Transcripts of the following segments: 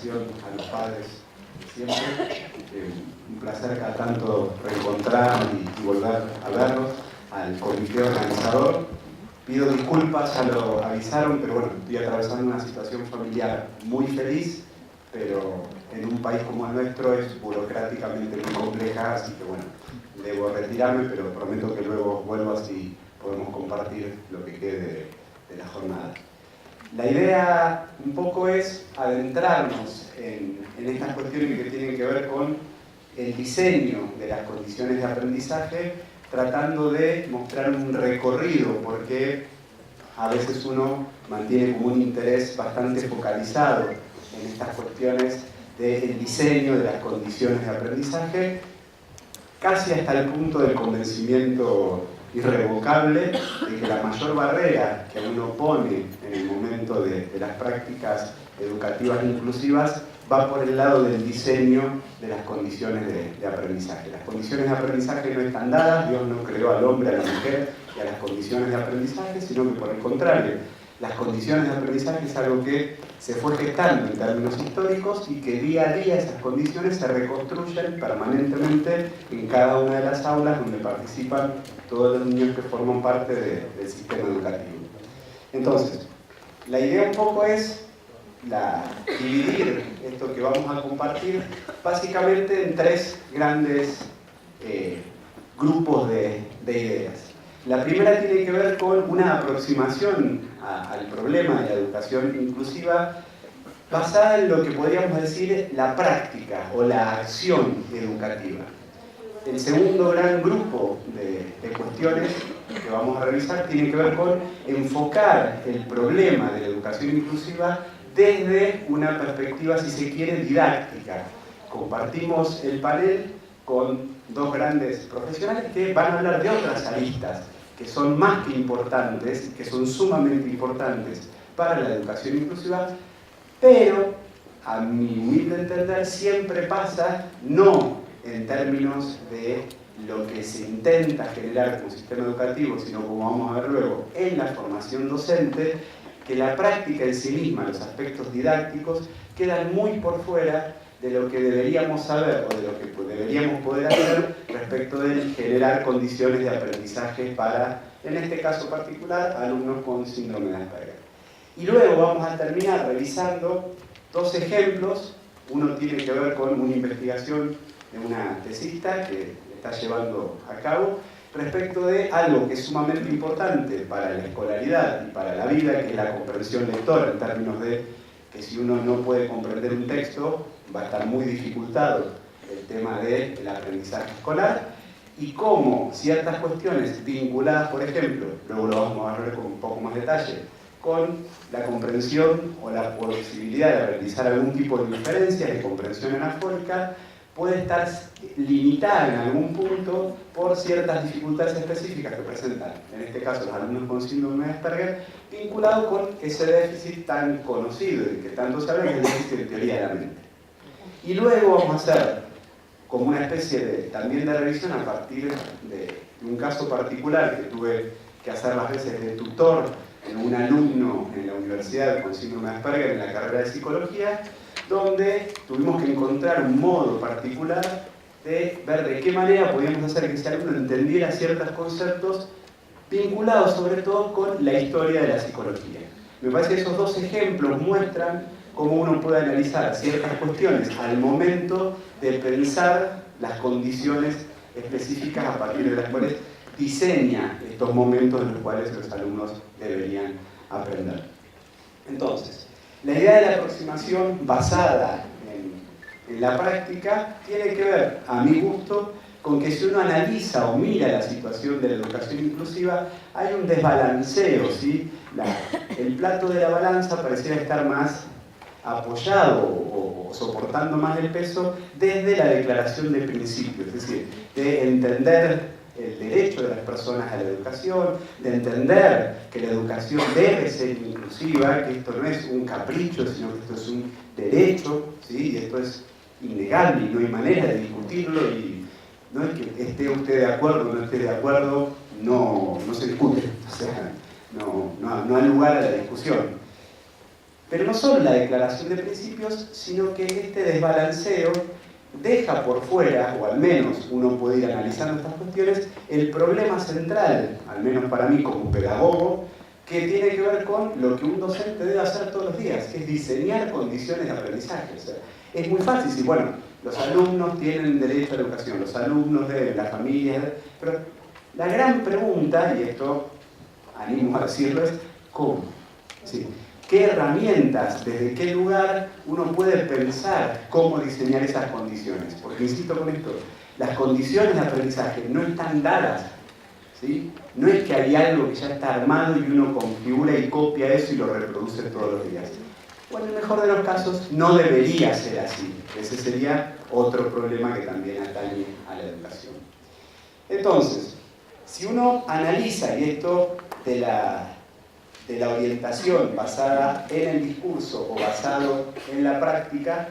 invitación a los padres de siempre. Un placer cada tanto reencontrar y volver a verlos, al comité organizador. Pido disculpas, ya lo avisaron, pero bueno, estoy atravesando una situación familiar muy feliz, pero en un país como el nuestro es burocráticamente muy compleja, así que bueno, debo retirarme, pero prometo que luego vuelvo, así podemos compartir lo que quede de la jornada. La idea un poco es adentrarnos en estas cuestiones que tienen que ver con el diseño de las condiciones de aprendizaje, tratando de mostrar un recorrido, porque a veces uno mantiene como un interés bastante focalizado en estas cuestiones del diseño de las condiciones de aprendizaje, casi hasta el punto del convencimiento irrevocable de que la mayor barrera que uno pone en el momento de las prácticas educativas inclusivas va por el lado del diseño de las condiciones de aprendizaje. Las condiciones de aprendizaje no están dadas, Dios no creó al hombre, a la mujer y a las condiciones de aprendizaje, sino que por el contrario, las condiciones de aprendizaje es algo que se fue gestando en términos históricos y que día a día esas condiciones se reconstruyen permanentemente en cada una de las aulas donde participan todos los niños que forman parte del sistema educativo. Entonces, la idea un poco es dividir esto que vamos a compartir básicamente en tres grandes grupos de ideas. La primera tiene que ver con una aproximación al problema de la educación inclusiva basada en lo que podríamos decir la práctica o la acción educativa. El segundo gran grupo de cuestiones que vamos a revisar tiene que ver con enfocar el problema de la educación inclusiva desde una perspectiva, si se quiere, didáctica. Compartimos el panel con dos grandes profesionales que van a hablar de otras aristas que son más que importantes, que son sumamente importantes para la educación inclusiva, pero a mi humilde entender siempre pasa no en términos de lo que se intenta generar como sistema educativo, sino como vamos a ver luego en la formación docente, que la práctica en sí misma, los aspectos didácticos, quedan muy por fuera de lo que deberíamos saber o de lo que deberíamos poder hacer respecto de generar condiciones de aprendizaje para, en este caso particular, alumnos con síndrome de Asperger. Y luego vamos a terminar revisando dos ejemplos. Uno tiene que ver con una investigación de una tesista que está llevando a cabo respecto de algo que es sumamente importante para la escolaridad y para la vida, que es la comprensión lectora, en términos de que si uno no puede comprender un texto, va a estar muy dificultado el tema del aprendizaje escolar, y cómo ciertas cuestiones vinculadas, por ejemplo, luego lo vamos a ver con un poco más detalle, con la comprensión o la posibilidad de realizar algún tipo de diferencias de comprensión anafórica, puede estar limitada en algún punto por ciertas dificultades específicas que presentan, en este caso los alumnos con síndrome de Asperger, vinculado con ese déficit tan conocido y que tanto se habla, que es el déficit de teoría de la mente. Y luego vamos a hacer como una especie también de revisión a partir de un caso particular que tuve que hacer las veces de tutor en un alumno en la universidad con síndrome de Asperger en la carrera de psicología, donde tuvimos que encontrar un modo particular de ver de qué manera podíamos hacer que ese alumno entendiera ciertos conceptos vinculados sobre todo con la historia de la psicología. Me parece que esos dos ejemplos muestran cómo uno puede analizar ciertas cuestiones al momento de pensar las condiciones específicas a partir de las cuales diseña estos momentos en los cuales los alumnos deberían aprender. Entonces, la idea de la aproximación basada en la práctica tiene que ver, a mi gusto, con que si uno analiza o mira la situación de la educación inclusiva, hay un desbalanceo, ¿sí? El plato de la balanza pareciera estar más apoyado o soportando más el peso desde la declaración de principios, es decir, de entender el derecho de las personas a la educación, de entender que la educación debe ser inclusiva, que esto no es un capricho, sino que esto es un derecho, ¿sí? Y esto es innegable y no hay manera de discutirlo, y no es que esté usted de acuerdo o no esté de acuerdo, no se discute, o sea, no hay lugar a la discusión. Pero no solo la declaración de principios, sino que este desbalanceo deja por fuera, o al menos uno puede ir analizando estas cuestiones, el problema central, al menos para mí como pedagogo, que tiene que ver con lo que un docente debe hacer todos los días, que es diseñar condiciones de aprendizaje. O sea, es muy fácil decir, bueno, los alumnos tienen derecho a la educación, los alumnos de las familias, pero la gran pregunta, y esto animo a decirlo, es ¿cómo? ¿Sí? ¿Qué herramientas, desde qué lugar uno puede pensar cómo diseñar esas condiciones? Porque insisto con esto, las condiciones de aprendizaje no están dadas, ¿sí? No es que hay algo que ya está armado y uno configura y copia eso y lo reproduce todos los días. O en el mejor de los casos no debería ser así. Ese sería otro problema que también atañe a la educación. Entonces, si uno analiza, y esto de la orientación basada en el discurso o basado en la práctica,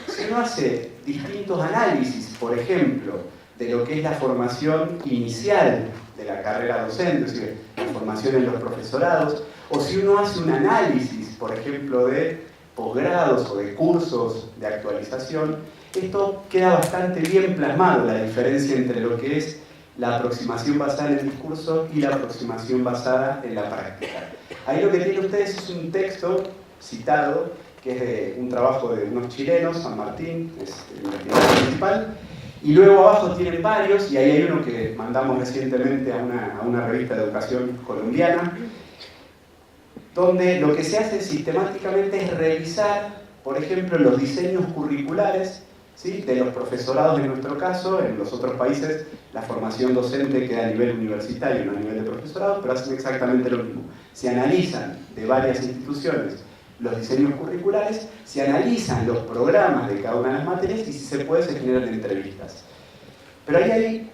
si uno hace distintos análisis, por ejemplo, de lo que es la formación inicial de la carrera docente, es decir, la formación en los profesorados, o si uno hace un análisis, por ejemplo, de posgrados o de cursos de actualización, esto queda bastante bien plasmado, la diferencia entre lo que es la aproximación basada en el discurso y la aproximación basada en la práctica. Ahí lo que tienen ustedes es un texto citado, que es de un trabajo de unos chilenos, San Martín, es el investigador principal, y luego abajo tienen varios, y ahí hay uno que mandamos recientemente a una revista de educación colombiana, donde lo que se hace sistemáticamente es revisar, por ejemplo, los diseños curriculares, ¿sí?, de los profesorados en nuestro caso. En los otros países la formación docente queda a nivel universitario, no a nivel de profesorado, pero hacen exactamente lo mismo. Se analizan de varias instituciones los diseños curriculares, se analizan los programas de cada una de las materias y si se puede se generan entrevistas. Pero ahí hay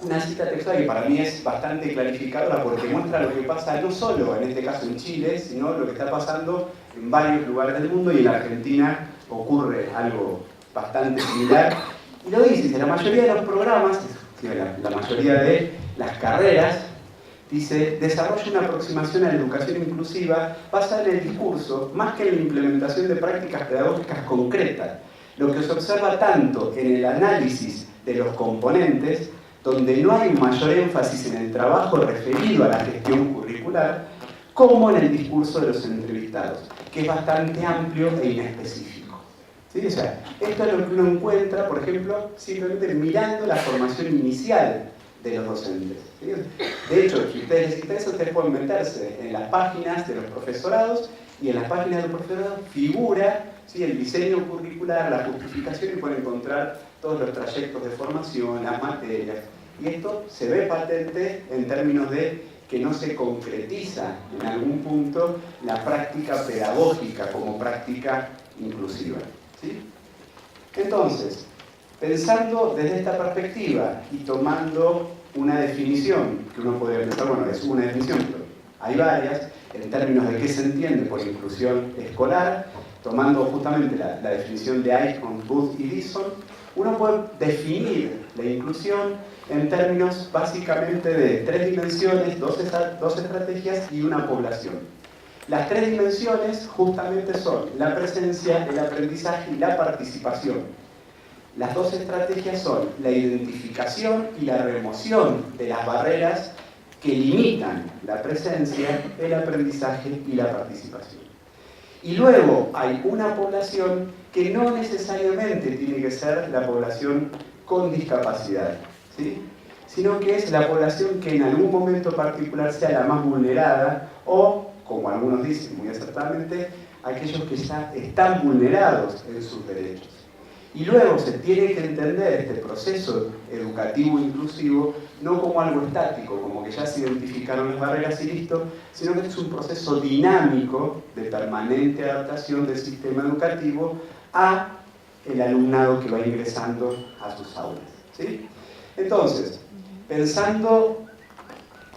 una cita textual que para mí es bastante clarificadora porque muestra lo que pasa no solo en este caso en Chile, sino lo que está pasando en varios lugares del mundo, y en la Argentina ocurre algo bastante similar. Y lo dice, la mayoría de los programas, la mayoría de las carreras, dice, desarrolla una aproximación a la educación inclusiva basada en el discurso, más que en la implementación de prácticas pedagógicas concretas, lo que se observa tanto en el análisis de los componentes, donde no hay un mayor énfasis en el trabajo referido a la gestión curricular, como en el discurso de los entrevistados, que es bastante amplio e inespecífico. ¿Sí? O sea, esto es lo que uno encuentra, por ejemplo, simplemente mirando la formación inicial de los docentes. ¿Sí? De hecho, si ustedes les interesa, ustedes pueden meterse en las páginas de los profesorados, y en las páginas de los profesorados figura, ¿sí?, el diseño curricular, la justificación, y pueden encontrar todos los trayectos de formación, las materias. Y esto se ve patente en términos de que no se concretiza en algún punto la práctica pedagógica como práctica inclusiva. ¿Sí? Entonces, pensando desde esta perspectiva y tomando una definición, que uno podría pensar, bueno, es una definición, pero hay varias, en términos de qué se entiende por inclusión escolar, tomando justamente la definición de Eichhorn, Booth y Dixon, uno puede definir la inclusión en términos básicamente de 3 dimensiones, 2 estrategias y una población. Las 3 dimensiones justamente son la presencia, el aprendizaje y la participación. Las 2 estrategias son la identificación y la remoción de las barreras que limitan la presencia, el aprendizaje y la participación. Y luego hay una población que no necesariamente tiene que ser la población con discapacidad, ¿sí?, sino que es la población que en algún momento particular sea la más vulnerada, o, como algunos dicen muy acertadamente, aquellos que ya están vulnerados en sus derechos. Y luego se tiene que entender este proceso educativo inclusivo no como algo estático, como que ya se identificaron las barreras y listo, sino que es un proceso dinámico de permanente adaptación del sistema educativo a el alumnado que va ingresando a sus aulas. ¿Sí? Entonces, pensando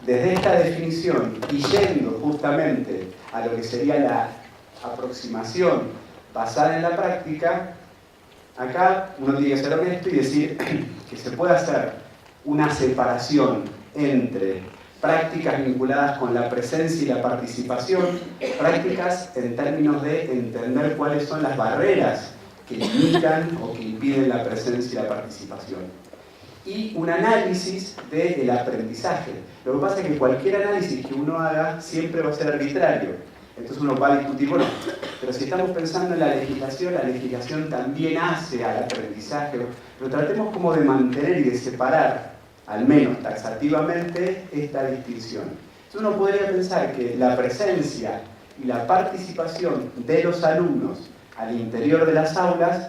desde esta definición y yendo justamente a lo que sería la aproximación basada en la práctica, acá uno tiene que ser honesto y decir que se puede hacer una separación entre prácticas vinculadas con la presencia y la participación, prácticas en términos de entender cuáles son las barreras que limitan o que impiden la presencia y la participación. Y un análisis del aprendizaje. Lo que pasa es que cualquier análisis que uno haga siempre va a ser arbitrario. Entonces uno va a discutir, bueno, pero si estamos pensando en la legislación también hace al aprendizaje, pero tratemos como de mantener y de separar, al menos taxativamente, esta distinción. Entonces uno podría pensar que la presencia y la participación de los alumnos al interior de las aulas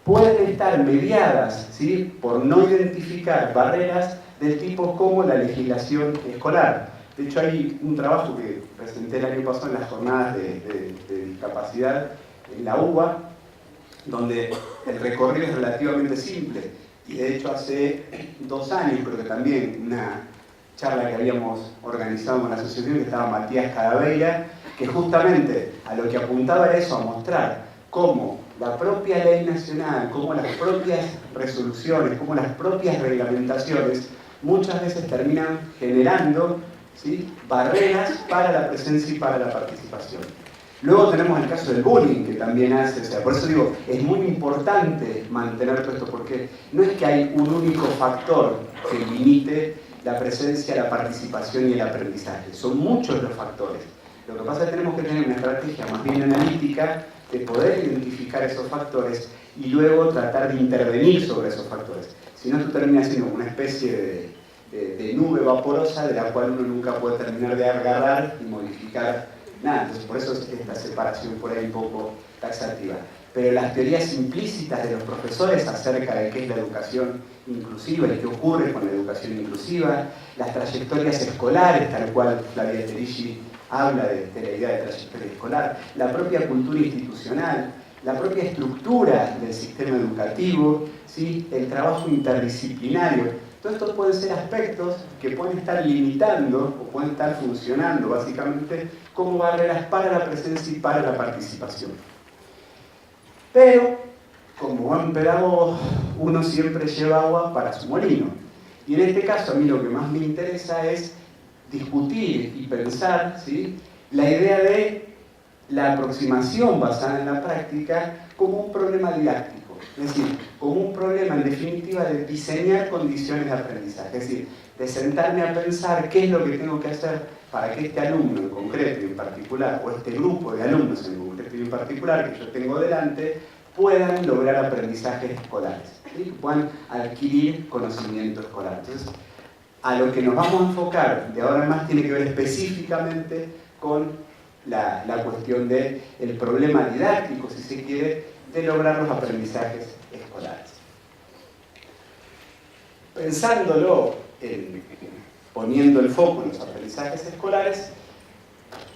pueden estar mediadas, ¿sí?, por no identificar barreras del tipo como la legislación escolar. De hecho, hay un trabajo que presenté el año pasado en las jornadas de discapacidad en la UBA, donde el recorrido es relativamente simple. Y de hecho, hace 2 años, creo que también, una charla que habíamos organizado con la asociación, que estaba Matías Cadaveira, que justamente a lo que apuntaba era eso, a mostrar cómo la propia ley nacional, cómo las propias resoluciones, cómo las propias reglamentaciones muchas veces terminan generando, ¿sí?, barreras para la presencia y para la participación. Luego tenemos el caso del bullying, que también hace, o sea, por eso digo, es muy importante mantener todo esto, porque no es que hay un único factor que limite la presencia, la participación y el aprendizaje, son muchos los factores. Lo que pasa es que tenemos que tener una estrategia más bien analítica de poder identificar esos factores y luego tratar de intervenir sobre esos factores. Si no, tú terminas siendo una especie de nube vaporosa de la cual uno nunca puede terminar de agarrar y modificar nada. Entonces, por eso es esta separación por ahí un poco taxativa. Pero las teorías implícitas de los profesores acerca de qué es la educación inclusiva y qué ocurre con la educación inclusiva, las trayectorias escolares, tal cual Flavia Terici habla de la idea de trayectoria escolar, la propia cultura institucional, la propia estructura del sistema educativo, ¿sí?, el trabajo interdisciplinario. Todo esto pueden ser aspectos que pueden estar limitando o pueden estar funcionando básicamente como barreras para la presencia y para la participación. Pero, como buen pedagogo, uno siempre lleva agua para su molino. Y en este caso a mí lo que más me interesa es discutir y pensar, ¿sí?, la idea de la aproximación basada en la práctica como un problema didáctico, es decir, como un problema en definitiva de diseñar condiciones de aprendizaje, es decir, de sentarme a pensar qué es lo que tengo que hacer para que este alumno en concreto y en particular, o este grupo de alumnos en concreto y en particular que yo tengo delante, puedan lograr aprendizajes escolares, ¿sí?, puedan adquirir conocimiento escolar. Entonces, a lo que nos vamos a enfocar de ahora en más tiene que ver específicamente con la cuestión del problema didáctico, si se quiere, de lograr los aprendizajes escolares. Pensándolo, poniendo el foco en los aprendizajes escolares,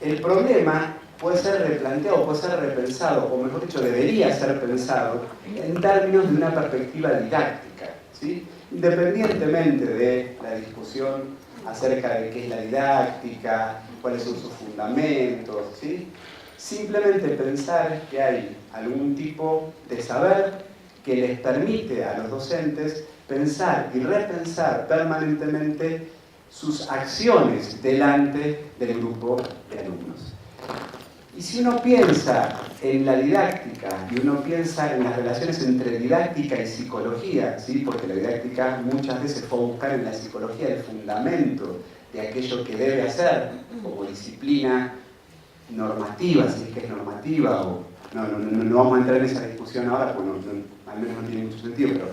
el problema puede ser replanteado, puede ser repensado, o mejor dicho, debería ser pensado en términos de una perspectiva didáctica, ¿sí?, independientemente de la discusión acerca de qué es la didáctica, cuáles son sus fundamentos, ¿sí?, simplemente pensar que hay algún tipo de saber que les permite a los docentes pensar y repensar permanentemente sus acciones delante del grupo de alumnos. Y si uno piensa en la didáctica y uno piensa en las relaciones entre didáctica y psicología, ¿sí?, porque la didáctica muchas veces fue a buscar en la psicología el fundamento de aquello que debe hacer como disciplina normativa, si es que es normativa, o no vamos a entrar en esa discusión ahora, porque al menos no tiene mucho sentido, pero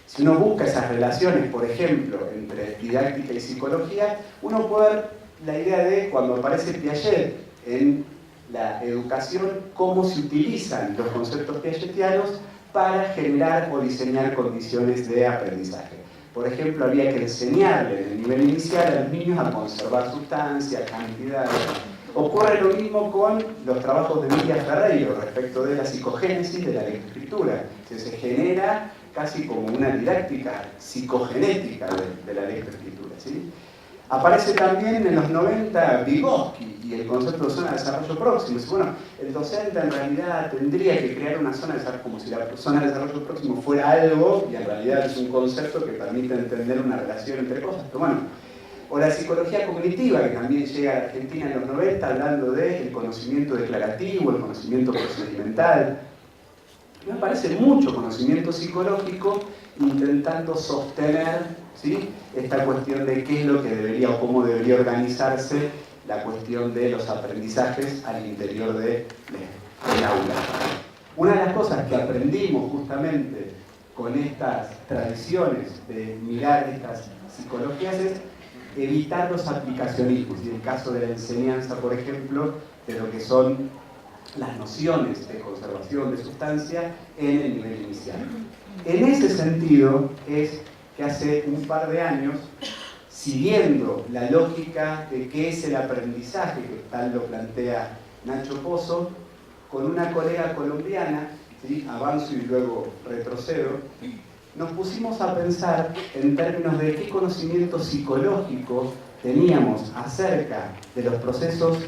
si uno busca esas relaciones, por ejemplo, entre didáctica y psicología, uno puede ver la idea de cuando aparece Piaget en la educación, cómo se utilizan los conceptos piagetianos para generar o diseñar condiciones de aprendizaje. Por ejemplo, había que enseñarle en el nivel inicial a los niños a conservar sustancias, cantidades. Ocurre lo mismo con los trabajos de Emilia Ferreiro respecto de la psicogénesis de la lectoescritura. Se genera casi como una didáctica psicogenética de la lectoescritura, ¿sí? Aparece también en los 90 Vygotsky y el concepto de zona de desarrollo próximo. Bueno, el docente en realidad tendría que crear una zona de desarrollo, como si la zona de desarrollo próximo fuera algo, y en realidad es un concepto que permite entender una relación entre cosas. Pero bueno, O la psicología cognitiva, que también llega a la Argentina en los 90, hablando del conocimiento declarativo, el conocimiento procedimental. Me parece mucho conocimiento psicológico intentando sostener, ¿sí?, esta cuestión de qué es lo que debería o cómo debería organizarse la cuestión de los aprendizajes al interior del aula. Una de las cosas que aprendimos justamente con estas tradiciones de mirar estas psicologías es evitar los aplicacionismos, y en el caso de la enseñanza, por ejemplo, de lo que son las nociones de conservación de sustancia en el nivel inicial. En ese sentido es que hace un par de años, siguiendo la lógica de qué es el aprendizaje, que tal lo plantea Nacho Pozo, con una colega colombiana, ¿sí?, avanzo y luego retrocedo, nos pusimos a pensar en términos de qué conocimiento psicológico teníamos acerca de los procesos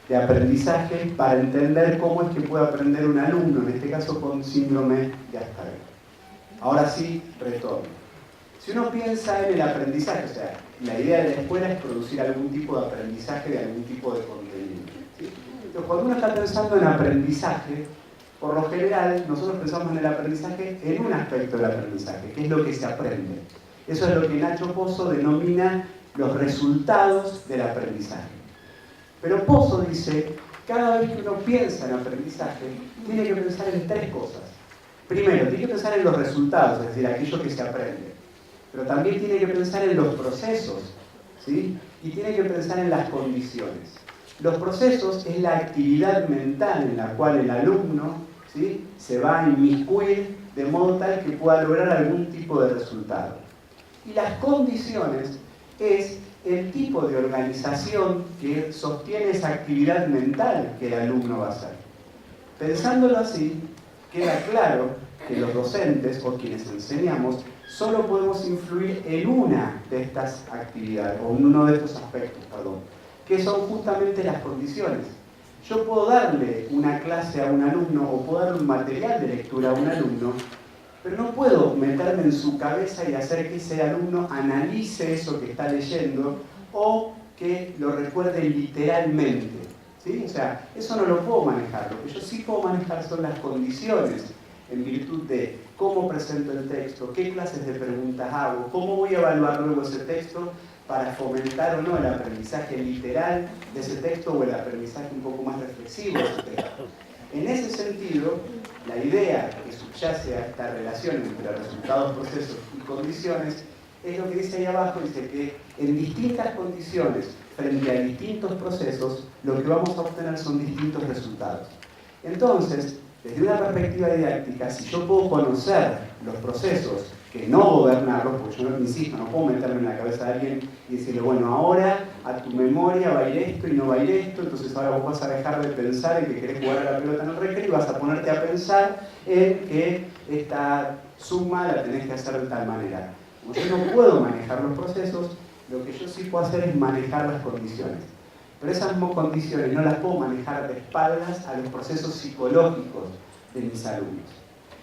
de aprendizaje para entender cómo es que puede aprender un alumno, en este caso con síndrome de Asperger. Ahora sí, retorno. Si uno piensa en el aprendizaje, o sea, la idea de la escuela es producir algún tipo de aprendizaje de algún tipo de contenido, ¿sí? Entonces, cuando uno está pensando en aprendizaje, por lo general, nosotros pensamos en el aprendizaje en un aspecto del aprendizaje, que es lo que se aprende. Eso es lo que Nacho Pozo denomina los resultados del aprendizaje. Pero Pozo dice, cada vez que uno piensa en aprendizaje, tiene que pensar en tres cosas. Primero, tiene que pensar en los resultados, es decir, aquello que se aprende. Pero también tiene que pensar en los procesos, ¿sí?, y tiene que pensar en las condiciones. Los procesos es la actividad mental en la cual el alumno, ¿sí?, se va a inmiscuir de modo tal que pueda lograr algún tipo de resultado. Y las condiciones es el tipo de organización que sostiene esa actividad mental que el alumno va a hacer. Pensándolo así, queda claro que los docentes o quienes enseñamos solo podemos influir en una de estas actividades, o en uno de estos aspectos, perdón, que son justamente las condiciones. Yo puedo darle una clase a un alumno o puedo darle un material de lectura a un alumno, pero no puedo meterme en su cabeza y hacer que ese alumno analice eso que está leyendo o que lo recuerde literalmente, ¿sí? O sea, eso no lo puedo manejar. Lo que yo sí puedo manejar son las condiciones en virtud de cómo presento el texto, qué clases de preguntas hago, cómo voy a evaluar luego ese texto para fomentar o no el aprendizaje literal de ese texto o el aprendizaje un poco más reflexivo de ese texto. En ese sentido, la idea que subyace a esta relación entre resultados, procesos y condiciones es lo que dice ahí abajo, dice que en distintas condiciones, frente a distintos procesos, lo que vamos a obtener son distintos resultados. Entonces, desde una perspectiva didáctica, si yo puedo conocer los procesos, que no gobernarlos, porque yo no, insisto, no puedo meterme en la cabeza de alguien y decirle, bueno, ahora a tu memoria va a ir esto y no va a ir esto, entonces ahora vos vas a dejar de pensar en que querés jugar a la pelota en el recreo y vas a ponerte a pensar en que esta suma la tenés que hacer de tal manera. Como yo no puedo manejar los procesos, lo que yo sí puedo hacer es manejar las condiciones. Pero esas condiciones no las puedo manejar de espaldas a los procesos psicológicos de mis alumnos.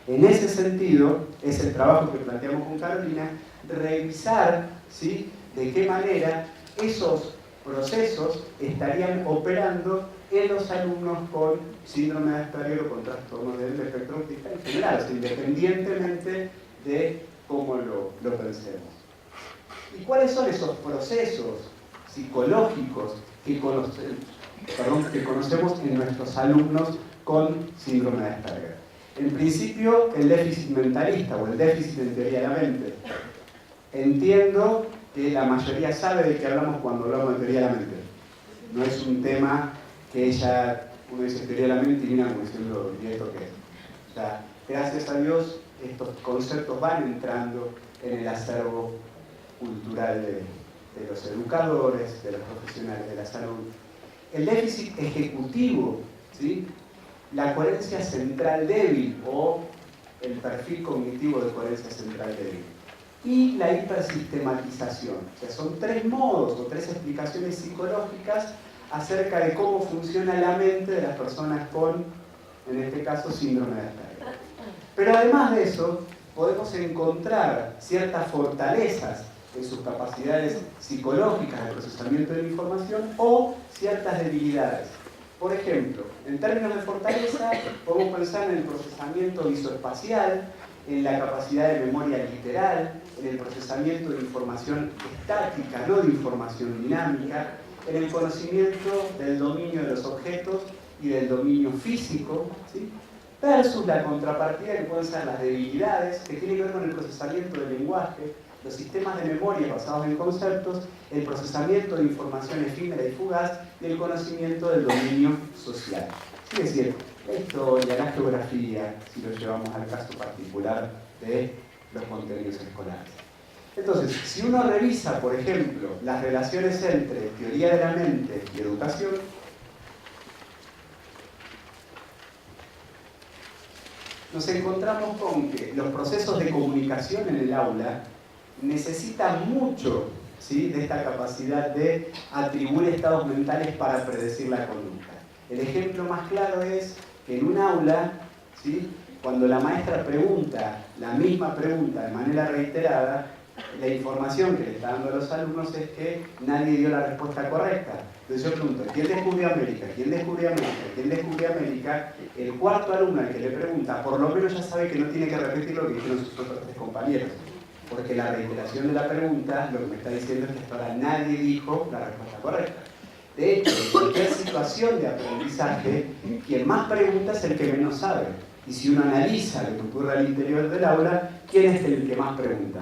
En ese sentido, es el trabajo que planteamos con Carolina, revisar, ¿sí?, de qué manera esos procesos estarían operando en los alumnos con síndrome de Asperger o con trastornos del espectro autista en general, o sea, independientemente de cómo lo pensemos. ¿Y cuáles son esos procesos psicológicos que conocemos en nuestros alumnos con síndrome de Asperger? En principio, el déficit mentalista o el déficit en teoría de la mente. Entiendo que la mayoría sabe de qué hablamos cuando hablamos de teoría de la mente. No es un tema que uno dice teoría de la mente y viene como diciendo, ¿y esto qué es? O sea, gracias a Dios, estos conceptos van entrando en el acervo cultural de los educadores, de los profesionales de la salud. El déficit ejecutivo, ¿sí?, la coherencia central débil o el perfil cognitivo de coherencia central débil. Y la hipersistematización. O sea, son tres modos o tres explicaciones psicológicas acerca de cómo funciona la mente de las personas con, en este caso, síndrome de Asperger. Pero además de eso, podemos encontrar ciertas fortalezas en sus capacidades psicológicas de procesamiento de la información o ciertas debilidades. Por ejemplo, en términos de fortaleza, podemos pensar en el procesamiento visoespacial, en la capacidad de memoria literal, en el procesamiento de información estática, no de información dinámica, en el conocimiento del dominio de los objetos y del dominio físico, ¿sí? Versus la contrapartida que pueden ser las debilidades, que tiene que ver con el procesamiento del lenguaje, los sistemas de memoria basados en conceptos, el procesamiento de información efímera y fugaz y el conocimiento del dominio social. Es decir, la historia, la geografía, si lo llevamos al caso particular de los contenidos escolares. Entonces, si uno revisa, por ejemplo, las relaciones entre teoría de la mente y educación, nos encontramos con que los procesos de comunicación en el aula necesitan mucho, ¿sí?, de esta capacidad de atribuir estados mentales para predecir la conducta. El ejemplo más claro es que en un aula, ¿sí?, cuando la maestra pregunta la misma pregunta de manera reiterada, la información que le está dando a los alumnos es que nadie dio la respuesta correcta. Entonces yo pregunto, ¿quién descubrió América? ¿Quién descubrió América? ¿Quién descubrió América? El cuarto alumno al que le pregunta, por lo menos ya sabe que no tiene que repetir lo que dijeron sus otros tres compañeros. Porque la reiteración de la pregunta lo que me está diciendo es que hasta ahora nadie dijo la respuesta correcta. De hecho, en cualquier situación de aprendizaje, quien más pregunta es el que menos sabe. Y si uno analiza lo que ocurre al interior del aula, ¿quién es el que más pregunta?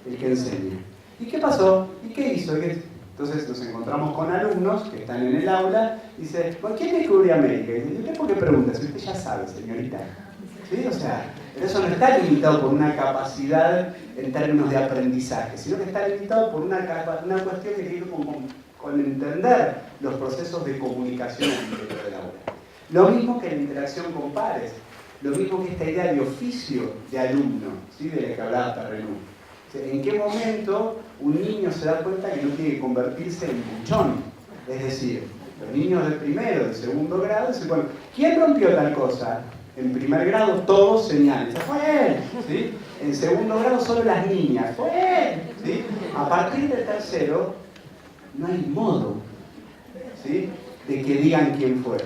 El que enseña. ¿Y qué pasó? ¿Y qué hizo? Entonces nos encontramos con alumnos que están en el aula y dicen, ¿quién descubrió América? Y dice, ¿usted por qué pregunta? Si usted ya sabe, señorita. ¿Sí? O sea, eso no está limitado por una capacidad en términos de aprendizaje, sino que está limitado por una cuestión que tiene que ver con entender los procesos de comunicación al interior del aula. Lo mismo que la interacción con pares, lo mismo que esta idea de oficio de alumno, ¿sí?, de la que hablaba Perrenú. ¿En qué momento un niño se da cuenta que no tiene que convertirse en buchón? Es decir, los niños de primero, de segundo grado, dicen, bueno, ¿quién rompió tal cosa? En primer grado todos señalan, fue él, ¿sí? En segundo grado solo las niñas, fue él, ¿sí? A partir del tercero no hay modo, ¿sí?, de que digan quién fue.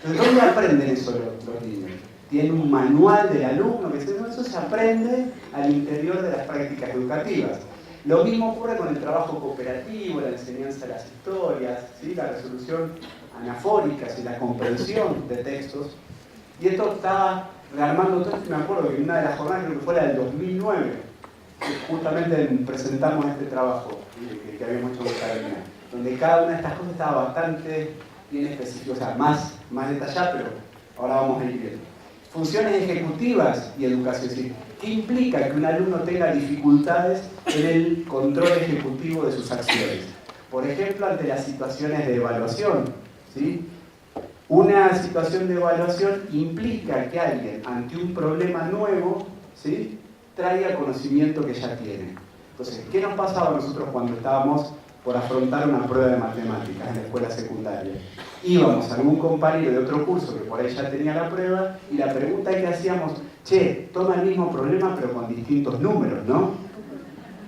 Entonces, ¿dónde aprenden eso los niños? Tienen un manual del alumno, que eso se aprende al interior de las prácticas educativas. Lo mismo ocurre con el trabajo cooperativo, la enseñanza de las historias, ¿sí?, la resolución anafórica y la comprensión de textos. Y esto estaba rearmando todo esto, me acuerdo que en una de las jornadas, creo que fue la del 2009, justamente presentamos este trabajo que habíamos hecho en Carolina, donde cada una de estas cosas estaba bastante bien específica, o sea, más detallada, pero ahora vamos a ir viendo. Funciones ejecutivas y educación, es decir, ¿qué implica que un alumno tenga dificultades en el control ejecutivo de sus acciones? Por ejemplo, ante las situaciones de evaluación, ¿sí? Una situación de evaluación implica que alguien, ante un problema nuevo, ¿sí?, traiga conocimiento que ya tiene. Entonces, ¿qué nos pasaba a nosotros cuando estábamos por afrontar una prueba de matemáticas en la escuela secundaria? Íbamos a algún compañero de otro curso que por ahí ya tenía la prueba y la pregunta que hacíamos, che, toma el mismo problema pero con distintos números, ¿no?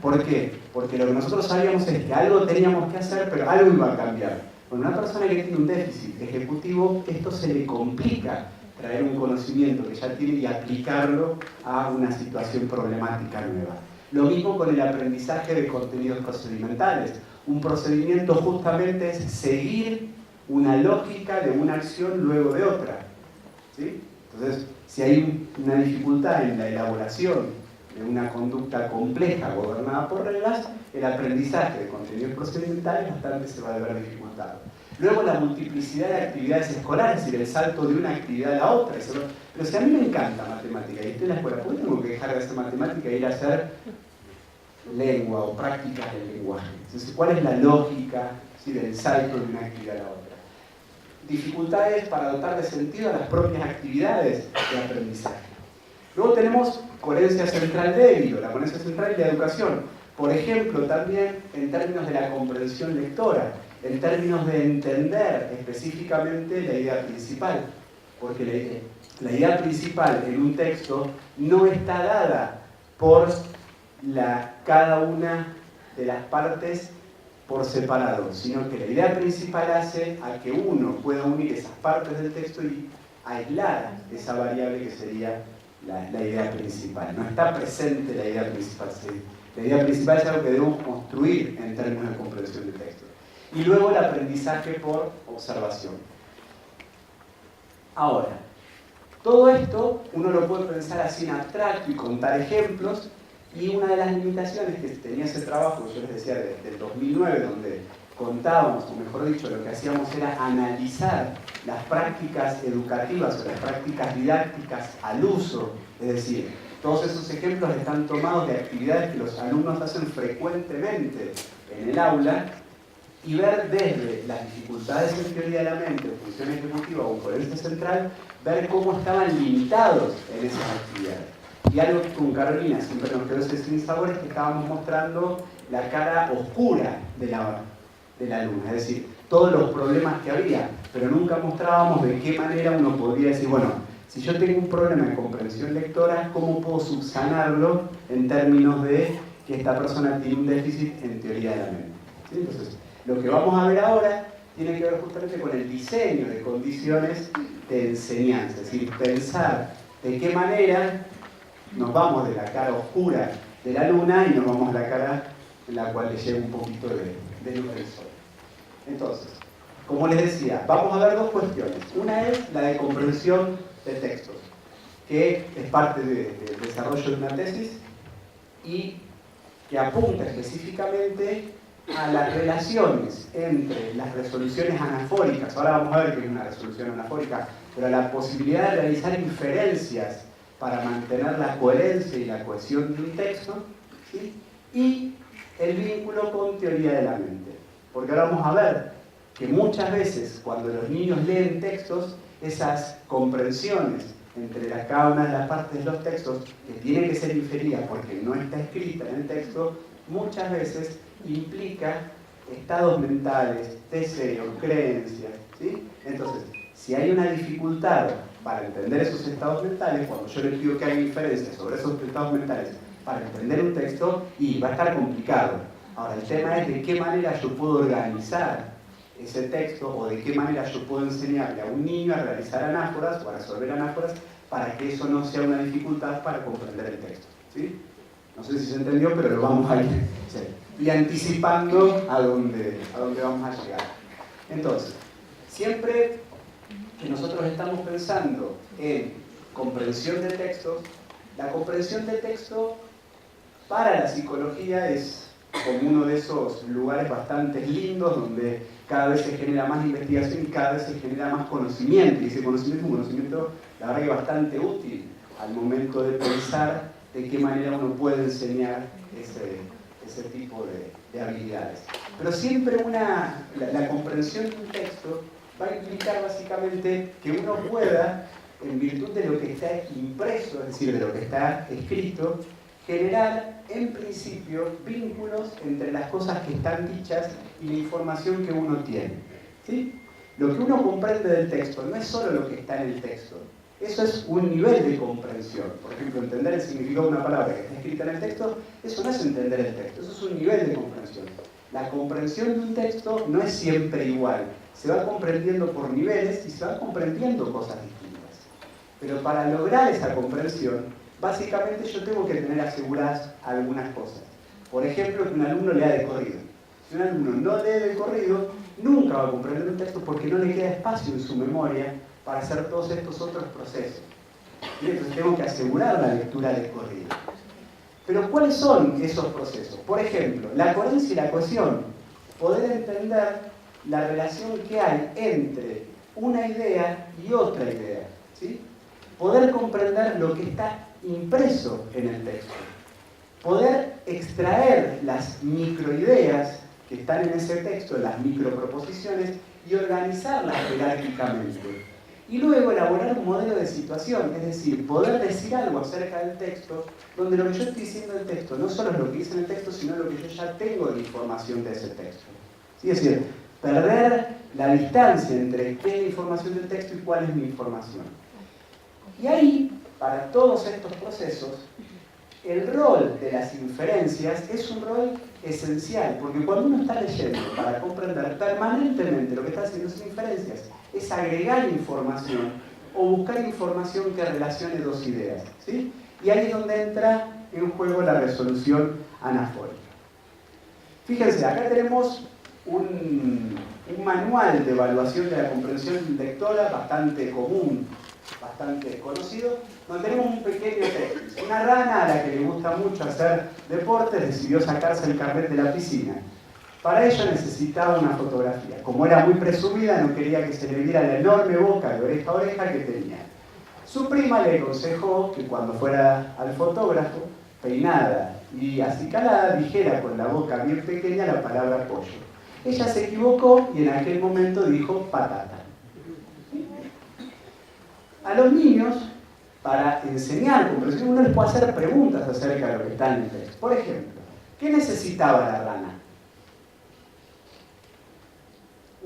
¿Por qué? Porque lo que nosotros sabíamos es que algo teníamos que hacer, pero algo iba a cambiar. Con una persona que tiene un déficit ejecutivo, esto se le complica traer un conocimiento que ya tiene y aplicarlo a una situación problemática nueva. Lo mismo con el aprendizaje de contenidos procedimentales. Un procedimiento justamente es seguir una lógica de una acción luego de otra, ¿sí? Entonces, si hay una dificultad en la elaboración de una conducta compleja gobernada por reglas, el aprendizaje de contenidos procedimentales bastante se va a ver dificultado. Luego la multiplicidad de actividades escolares, es decir, el salto de una actividad a la otra. Pero si a mí me encanta matemática y estoy en la escuela, ¿por qué tengo que dejar de hacer matemática e ir a hacer lengua o prácticas del lenguaje? Entonces, ¿cuál es la lógica, ¿sí?, del salto de una actividad a la otra? Dificultades para dotar de sentido a las propias actividades de aprendizaje. Luego tenemos coherencia central débil, o la coherencia central de la educación. Por ejemplo, también en términos de la comprensión lectora, en términos de entender específicamente la idea principal. Porque la idea principal en un texto no está dada por cada una de las partes por separado, sino que la idea principal hace a que uno pueda unir esas partes del texto y aislar esa variable que sería la idea principal. No está presente la idea principal. La idea principal es algo que debemos construir en términos de comprensión de texto. Y luego el aprendizaje por observación. Ahora, todo esto uno lo puede pensar así en abstracto y contar ejemplos, y una de las limitaciones que tenía ese trabajo, yo les decía, del 2009, donde contábamos, o mejor dicho, lo que hacíamos era analizar las prácticas educativas o las prácticas didácticas al uso, es decir, todos esos ejemplos están tomados de actividades que los alumnos hacen frecuentemente en el aula, y ver desde las dificultades en teoría de la mente, función ejecutiva o coherencia central, ver cómo estaban limitados en esas actividades. Y algo que con Carolina siempre nos quedó ese sin sabor es que estábamos mostrando la cara oscura de la alumna, es decir, todos los problemas que había, pero nunca mostrábamos de qué manera uno podría decir, bueno, si yo tengo un problema de comprensión lectora, ¿cómo puedo subsanarlo en términos de que esta persona tiene un déficit en teoría de la mente? ¿Sí? Entonces, lo que vamos a ver ahora tiene que ver justamente con el diseño de condiciones de enseñanza, es decir, pensar de qué manera nos vamos de la cara oscura de la luna y nos vamos a la cara en la cual le llega un poquito de luz del sol. Entonces, como les decía, vamos a ver dos cuestiones. Una es la de comprensión de textos, que es parte del desarrollo de una tesis y que apunta específicamente a las relaciones entre las resoluciones anafóricas. Ahora vamos a ver qué es una resolución anafórica, pero la posibilidad de realizar inferencias para mantener la coherencia y la cohesión de un texto, ¿sí? Y el vínculo con teoría de la mente. Porque ahora vamos a ver que muchas veces cuando los niños leen textos, esas comprensiones entre cada una de las partes de los textos, que tiene que ser inferida porque no está escrita en el texto, muchas veces implica estados mentales, deseos, creencias, ¿sí? Entonces, si hay una dificultad para entender esos estados mentales, cuando yo le pido que haga inferencias sobre esos estados mentales para entender un texto, y va a estar complicado. Ahora, el tema es de qué manera yo puedo organizar ese texto o de qué manera yo puedo enseñarle a un niño a realizar anáforas o a resolver anáforas para que eso no sea una dificultad para comprender el texto, ¿sí? No sé si se entendió, pero lo vamos a ir, ¿sí? Y anticipando a dónde vamos a llegar. Entonces, siempre que nosotros estamos pensando en comprensión de textos, la comprensión de texto para la psicología es como uno de esos lugares bastante lindos donde cada vez se genera más investigación y cada vez se genera más conocimiento, y ese conocimiento es un conocimiento, la verdad, que bastante útil al momento de pensar de qué manera uno puede enseñar ese tipo de habilidades. Pero siempre la comprensión de un texto va a implicar básicamente que uno pueda, en virtud de lo que está impreso, es decir, de lo que está escrito, generar en principio vínculos entre las cosas que están dichas y la información que uno tiene, ¿sí? Lo que uno comprende del texto no es solo lo que está en el texto, eso es un nivel de comprensión. Por ejemplo, entender el significado de una palabra que está escrita en el texto, eso no es entender el texto, eso es un nivel de comprensión. La comprensión de un texto no es siempre igual, se va comprendiendo por niveles y se van comprendiendo cosas distintas. Pero para lograr esa comprensión, básicamente yo tengo que tener aseguradas algunas cosas. Por ejemplo, que un alumno lea de corrido. Si un alumno no lee de corrido, nunca va a comprender un texto porque no le queda espacio en su memoria para hacer todos estos otros procesos. Y entonces tengo que asegurar la lectura de corrido. Pero ¿cuáles son esos procesos? Por ejemplo, la coherencia y la cohesión. Poder entender la relación que hay entre una idea y otra idea, ¿sí? Poder comprender lo que está impreso en el texto. Poder extraer las microideas que están en ese texto, las microproposiciones, y organizarlas jerárquicamente. Y luego elaborar un modelo de situación, es decir, poder decir algo acerca del texto, donde lo que yo estoy diciendo del texto no solo es lo que dice en el texto, sino lo que yo ya tengo de información de ese texto. ¿Sí? Es decir, perder la distancia entre qué es la información del texto y cuál es mi información. Y ahí, para todos estos procesos, El rol de las inferencias es un rol esencial, porque cuando uno está leyendo para comprender permanentemente, lo que está haciendo son inferencias, es agregar información o buscar información que relacione dos ideas, ¿sí? Y ahí es donde entra en juego la resolución anafórica. Fíjense, acá tenemos un manual de evaluación de la comprensión lectora bastante común, bastante conocido, donde tenemos un pequeño texto. Una rana a la que le gusta mucho hacer deportes decidió sacarse el carnet de la piscina. Para ello necesitaba una fotografía. Como era muy presumida, no quería que se le viera la enorme boca de oreja a oreja que tenía. Su prima le aconsejó que cuando fuera al fotógrafo, peinada y acicalada, dijera con la boca bien pequeña la palabra pollo. Ella se equivocó y en aquel momento dijo patata. A los niños, para enseñar comprensión, uno les puede hacer preguntas acerca de lo que está en el texto. Por ejemplo, ¿qué necesitaba la rana?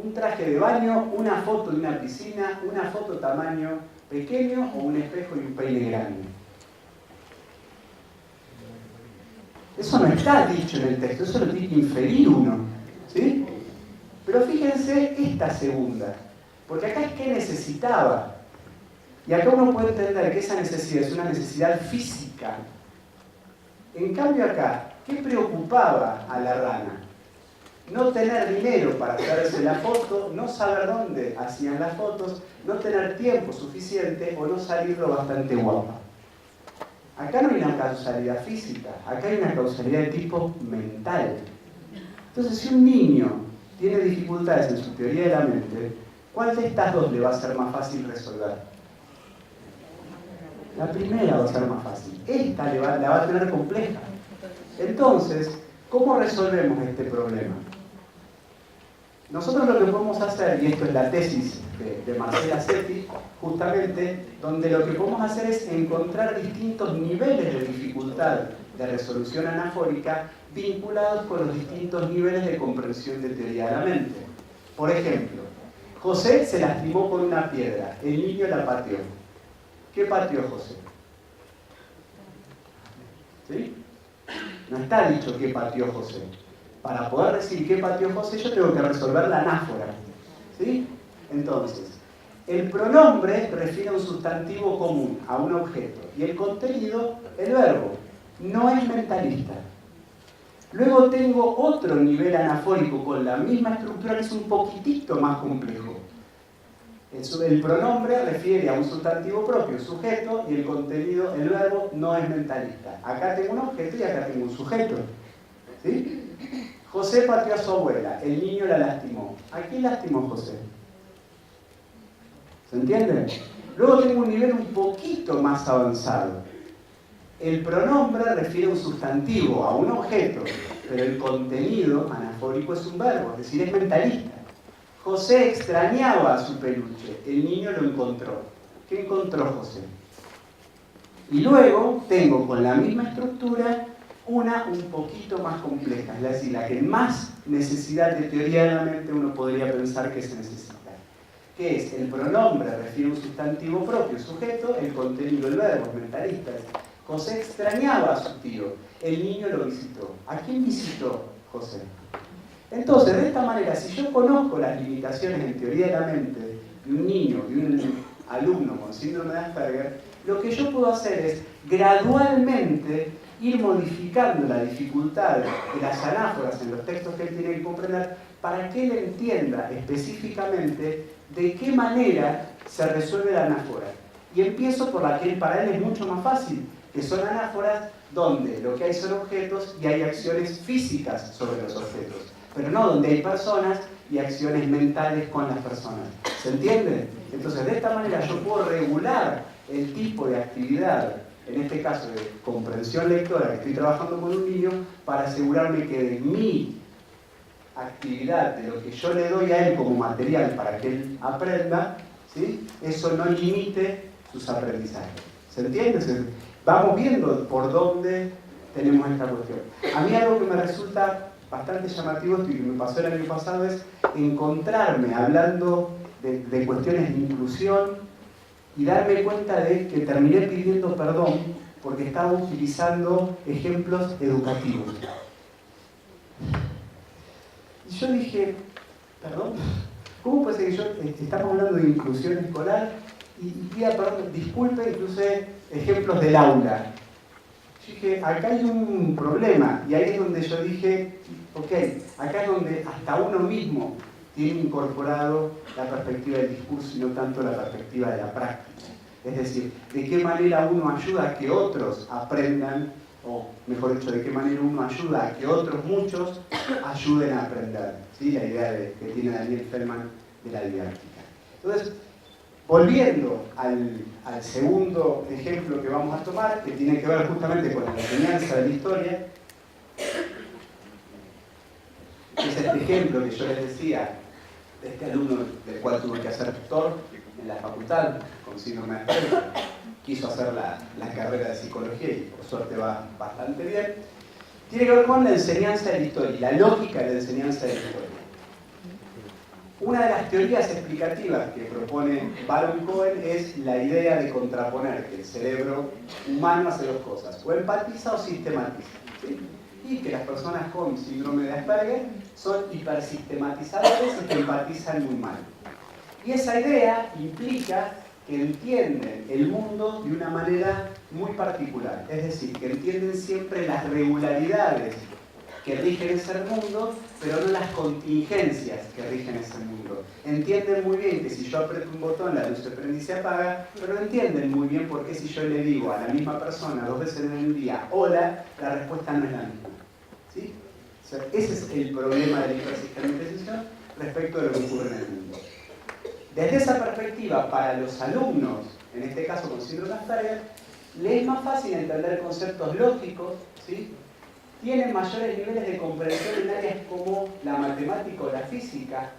Un traje de baño, una foto de una piscina, una foto tamaño pequeño o un espejo y un peine grande. Eso no está dicho en el texto, eso lo tiene que inferir uno, ¿sí? Pero fíjense esta segunda, porque acá es que necesitaba. Y acá uno puede entender que esa necesidad es una necesidad física. En cambio acá, ¿qué preocupaba a la rana? No tener dinero para hacerse la foto, no saber dónde hacían las fotos, no tener tiempo suficiente o no salir lo bastante guapa. Acá no hay una causalidad física, acá hay una causalidad de tipo mental. Entonces, si un niño tiene dificultades en su teoría de la mente, ¿cuál de estas dos le va a ser más fácil resolver? La primera va a ser más fácil. Esta la va a tener compleja. Entonces, ¿cómo resolvemos este problema? Nosotros lo que podemos hacer, y esto es la tesis de Marcela Setti, justamente, donde lo que podemos hacer es encontrar distintos niveles de dificultad de resolución anafórica vinculados con los distintos niveles de comprensión de teoría de la mente. Por ejemplo, José se lastimó con una piedra, el niño la pateó. ¿Qué pateó José? ¿Sí? No está dicho qué pateó José. Para poder decir qué pateó José, yo tengo que resolver la anáfora. ¿Sí? Entonces, el pronombre refiere a un sustantivo común, a un objeto, y el contenido, el verbo. No es mentalista. Luego tengo otro nivel anafórico con la misma estructura que es un poquitito más complejo. El pronombre refiere a un sustantivo propio, sujeto, y el contenido, el verbo, no es mentalista. Acá tengo un objeto y acá tengo un sujeto. ¿Sí? José pateó a su abuela, el niño la lastimó. ¿A quién lastimó José? ¿Se entiende? Luego tengo un nivel un poquito más avanzado. El pronombre refiere a un sustantivo, a un objeto, pero el contenido anafórico es un verbo, es decir, es mentalista. José extrañaba a su peluche, el niño lo encontró. ¿Qué encontró José? Y luego tengo con la misma estructura una un poquito más compleja, es decir, la que más necesidad de teoría de la mente uno podría pensar que se necesita. ¿Qué es? El pronombre refiere a un sustantivo propio, sujeto, el contenido, el verbo, es mentalista. José extrañaba a su tío, el niño lo visitó. ¿A quién visitó José? Entonces, de esta manera, si yo conozco las limitaciones en teoría de la mente de un niño, de un alumno con síndrome de Asperger, lo que yo puedo hacer es gradualmente ir modificando la dificultad de las anáforas en los textos que él tiene que comprender para que él entienda específicamente de qué manera se resuelve la anáfora. Y empiezo por la que para él es mucho más fácil, que son anáforas donde lo que hay son objetos y hay acciones físicas sobre los objetos, pero no donde hay personas y acciones mentales con las personas. ¿Se entiende? Entonces, de esta manera yo puedo regular el tipo de actividad, en este caso de comprensión lectora que estoy trabajando con un niño, para asegurarme que de mi actividad, de lo que yo le doy a él como material para que él aprenda, ¿sí?, eso no limite sus aprendizajes. ¿Se entiende? Vamos viendo por dónde tenemos esta cuestión. A mí algo que me resulta bastante llamativo y que me pasó el año pasado es encontrarme hablando de cuestiones de inclusión y darme cuenta de que terminé pidiendo perdón porque estaba utilizando ejemplos educativos. Y yo dije, perdón, ¿cómo puede ser que yo estamos hablando de inclusión escolar y pida perdón, disculpe, incluso ejemplos del aula? Yo dije, acá hay un problema, y ahí es donde yo dije, ok, acá es donde hasta uno mismo tiene incorporado la perspectiva del discurso y no tanto la perspectiva de la práctica. Es decir, de qué manera uno ayuda a que otros aprendan, o mejor dicho, de qué manera uno ayuda a que otros muchos ayuden a aprender. ¿Sí? La idea que tiene Daniel Feldman de la didáctica. Entonces, volviendo al segundo ejemplo que vamos a tomar, que tiene que ver justamente con la enseñanza de la historia, es este ejemplo que yo les decía de este alumno del cual tuve que hacer tutor en la facultad con síndrome de Asperger. Quiso hacer la carrera de psicología y por suerte va bastante bien. Tiene que ver con la enseñanza de la historia y la lógica de la enseñanza de la historia. Una de las teorías explicativas que propone Baron Cohen es la idea de contraponer que el cerebro humano hace dos cosas, o empatiza o sistematiza, ¿sí? Y que las personas con síndrome de Asperger son hipersistematizadores y que empatizan muy mal. Y esa idea implica que entienden el mundo de una manera muy particular, es decir, que entienden siempre las regularidades que rigen ese mundo, pero no las contingencias que rigen ese mundo. Entienden muy bien que si yo aprieto un botón, la luz se prende y se apaga, pero no entienden muy bien por qué si yo le digo a la misma persona 2 veces en el día, hola, la respuesta no es la misma. ¿Sí? O sea, ese es el problema de la hipersistematización respecto de lo que ocurre en el mundo. Desde esa perspectiva, para los alumnos, en este caso con síndrome de Asperger, les es más fácil entender conceptos lógicos, ¿sí? Tienen mayores niveles de comprensión en áreas como la matemática o la física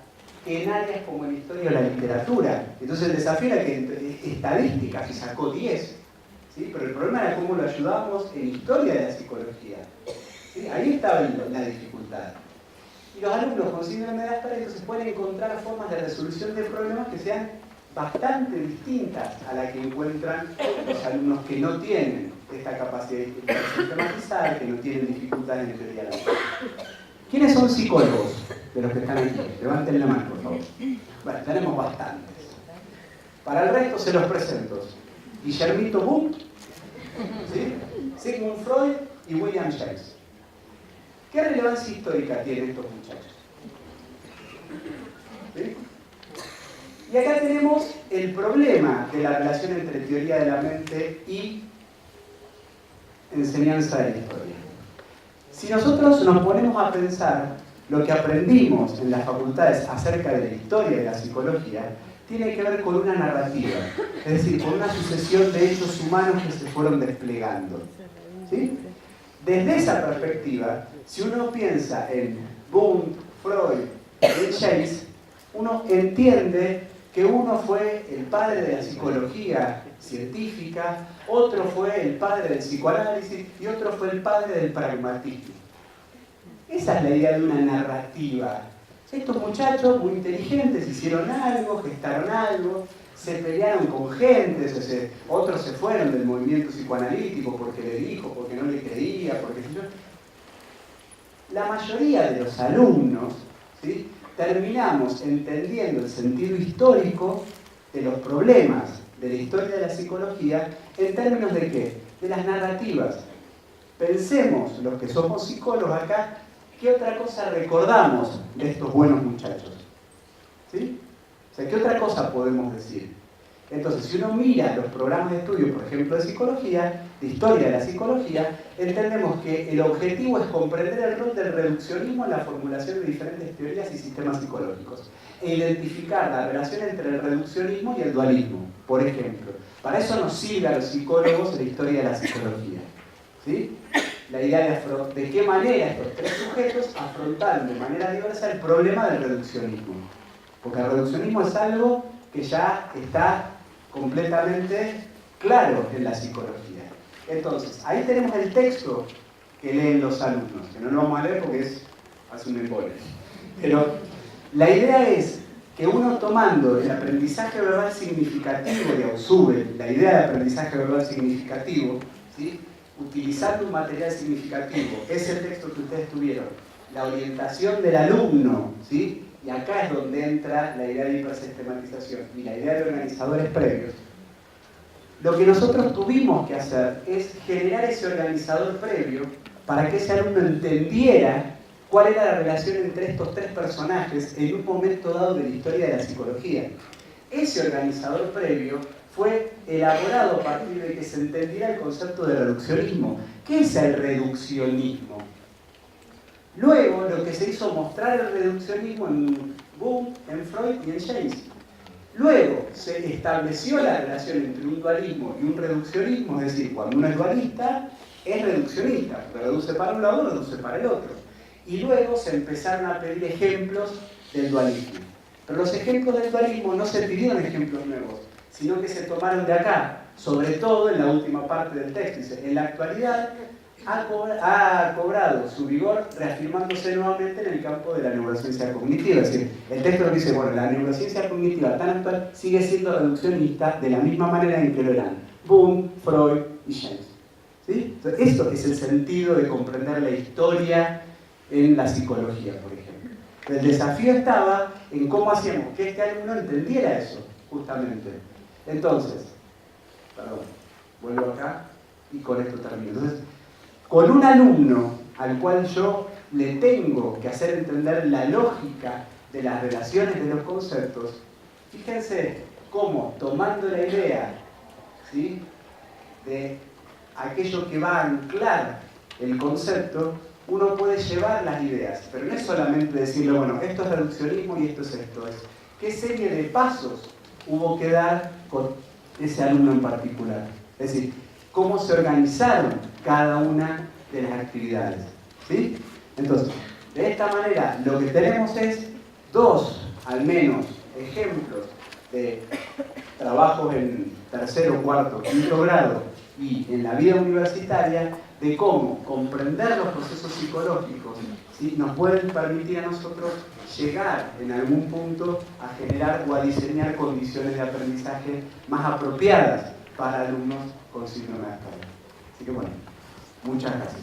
que en áreas como la historia o la literatura. Entonces el desafío era que en estadística se sacó 10, ¿sí? Pero el problema era cómo lo ayudamos en historia de la psicología. ¿Sí? Ahí estaba la dificultad. Y los alumnos con síndrome de Asperger entonces pueden encontrar formas de resolución de problemas que sean bastante distintas a las que encuentran los alumnos que no tienen esta capacidad de sistematizar, que no tienen dificultades en teoría de la mente. ¿Quiénes son psicólogos de los que están aquí? Levanten la mano, por favor. Bueno, tenemos bastantes. Para el resto se los presento. Guillermito Wundt, ¿sí? Sigmund Freud y William James. ¿Qué relevancia histórica tienen estos muchachos? ¿Sí? Y acá tenemos el problema de la relación entre teoría de la mente y enseñanza de la historia. Si nosotros nos ponemos a pensar lo que aprendimos en las facultades acerca de la historia de la psicología, tiene que ver con una narrativa, es decir, con una sucesión de hechos humanos que se fueron desplegando. ¿Sí? Desde esa perspectiva, si uno piensa en Wundt, Freud y James, uno entiende que uno fue el padre de la psicología científica, otro fue el padre del psicoanálisis y otro fue el padre del pragmatismo. Esa es la idea de una narrativa. Estos muchachos muy inteligentes hicieron algo, gestaron algo, se pelearon con gente, otros se fueron del movimiento psicoanalítico porque le dijo, porque no le creía, porque... La mayoría de los alumnos, ¿sí?, terminamos entendiendo el sentido histórico de los problemas de la historia de la psicología en términos de ¿qué? De las narrativas. Pensemos, los que somos psicólogos acá, ¿qué otra cosa recordamos de estos buenos muchachos? ¿Sí? O sea, ¿qué otra cosa podemos decir? Entonces, si uno mira los programas de estudio, por ejemplo, de psicología, de historia de la psicología, entendemos que el objetivo es comprender el rol del reduccionismo en la formulación de diferentes teorías y sistemas psicológicos e identificar la relación entre el reduccionismo y el dualismo, por ejemplo. Para eso nos sirve a los psicólogos en la historia de la psicología. ¿Sí? La idea de qué manera estos tres sujetos afrontaron de manera diversa el problema del reduccionismo. Porque el reduccionismo es algo que ya está completamente claro en la psicología. Entonces, ahí tenemos el texto que leen los alumnos, que no lo vamos a leer porque hace un embole. Pero la idea es que uno tomando el aprendizaje verbal significativo de Ausubel, la idea de aprendizaje verbal significativo, ¿sí?, utilizando un material significativo, ese texto que ustedes tuvieron, la orientación del alumno, ¿sí?, y acá es donde entra la idea de hipersistematización y la idea de organizadores previos. Lo que nosotros tuvimos que hacer es generar ese organizador previo para que ese alumno entendiera cuál era la relación entre estos tres personajes en un momento dado de la historia de la psicología. Ese organizador previo fue elaborado a partir de que se entendiera el concepto de reduccionismo. ¿Qué es el reduccionismo? Luego, lo que se hizo mostrar el reduccionismo en Bohm, en Freud y en James. Luego, se estableció la relación entre un dualismo y un reduccionismo, es decir, cuando uno es dualista, es reduccionista, reduce para un lado, reduce para el otro. Y luego se empezaron a pedir ejemplos del dualismo. Pero los ejemplos del dualismo no se pidieron ejemplos nuevos, sino que se tomaron de acá, sobre todo en la última parte del texto. Dice, en la actualidad ha cobrado su vigor reafirmándose nuevamente en el campo de la neurociencia cognitiva. Es decir, el texto dice, bueno, la neurociencia cognitiva tan actual sigue siendo reduccionista de la misma manera en que lo eran Bohm, Freud y James. ¿Sí? Entonces, esto es el sentido de comprender la historia en la psicología, por ejemplo. El desafío estaba en cómo hacíamos que este alumno entendiera eso, justamente. Entonces, perdón, vuelvo acá y con esto termino. Entonces, con un alumno al cual yo le tengo que hacer entender la lógica de las relaciones de los conceptos, fíjense cómo, tomando la idea, ¿sí?, de aquello que va a anclar el concepto, uno puede llevar las ideas, pero no es solamente decirle, bueno, esto es reduccionismo y esto es esto. Es qué serie de pasos hubo que dar con ese alumno en particular. Es decir, cómo se organizaron cada una de las actividades. ¿Sí? Entonces, de esta manera, lo que tenemos es dos, al menos, ejemplos de trabajos en tercero, cuarto, quinto grado y en la vida universitaria de cómo comprender los procesos psicológicos, ¿sí?, nos pueden permitir a nosotros llegar en algún punto a generar o a diseñar condiciones de aprendizaje más apropiadas para alumnos con síndrome de Asperger. Así que bueno, muchas gracias.